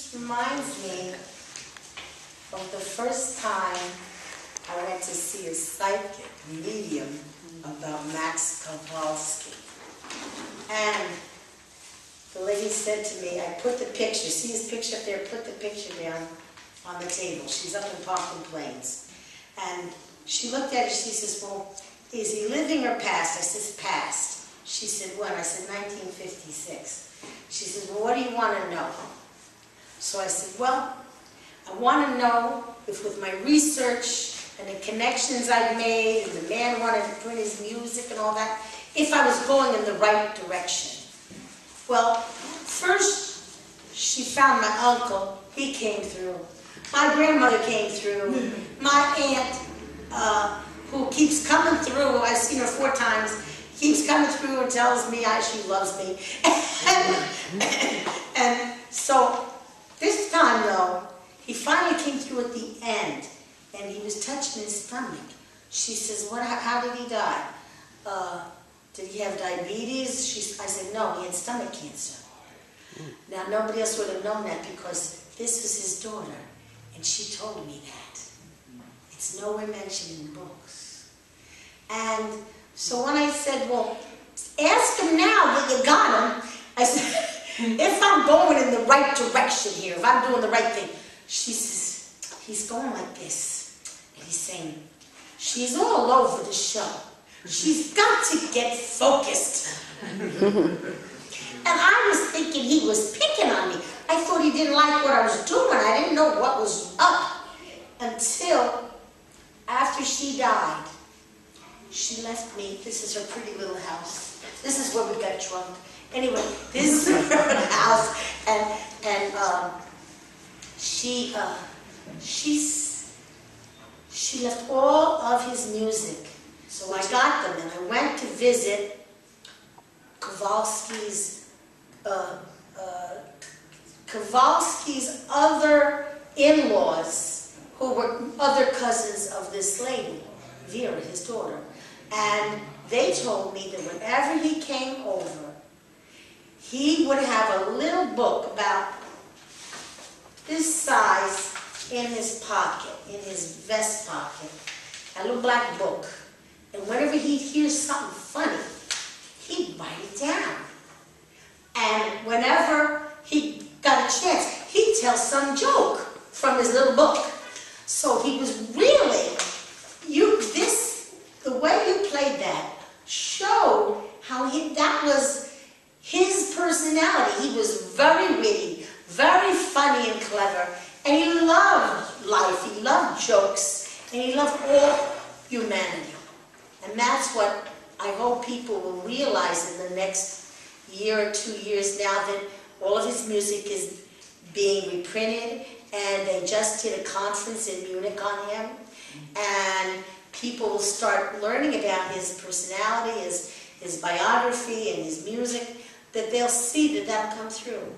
This reminds me of the first time I went to see a psychic medium about Max Kowalski. And the lady said to me, I put the picture, see his picture up there, put the picture down on the table. She's up in Parkland Plains. And she looked at it, she says, well, is he living or past? I said, past. She said, when? I said, 1956. She said, well, what do you want to know? So I said, well, I want to know if with my research and the connections I've made, and the man wanted to print his music and all that, if I was going in the right direction. Well, first she found my uncle, he came through. My grandmother came through. My aunt, who keeps coming through, I've seen her 4 times, keeps coming through and tells me she loves me. and so this time though, he finally came through at the end, and he was touching his stomach. She says, how did he die? Did he have diabetes? I said, no, he had stomach cancer. Now, nobody else would have known that because this was his daughter, and she told me that. It's nowhere mentioned in books. And so when I said, well, ask him now that you got him, I said, if I'm going in the right direction here, if I'm doing the right thing, she says, he's going like this. And he's saying, she's all over the show. She's got to get focused. And I was thinking he was picking on me. I thought he didn't like what I was doing. I didn't know what was up until after she died. She left me. This is her pretty little house. This is where we got drunk. Anyway, this is her house, and she left all of his music. So I got them, and I went to visit Kowalski's other in-laws, who were other cousins of this lady, Vera, his daughter. And they told me that whenever he came over, he would have a little book about this size in his pocket, in his vest pocket, a little black book. And whenever he'd hear something funny, he'd write it down. And whenever he got a chance, he'd tell some joke from his little book. So he was really, the way you played that showed how that was his personality. He was very witty, very funny and clever, and he loved life, he loved jokes, and he loved all humanity. And that's what I hope people will realize in the next year or 2 years, now that all of his music is being reprinted, and they just did a conference in Munich on him, and people will start learning about his personality, his biography, and his music, that they'll see that that'll come through.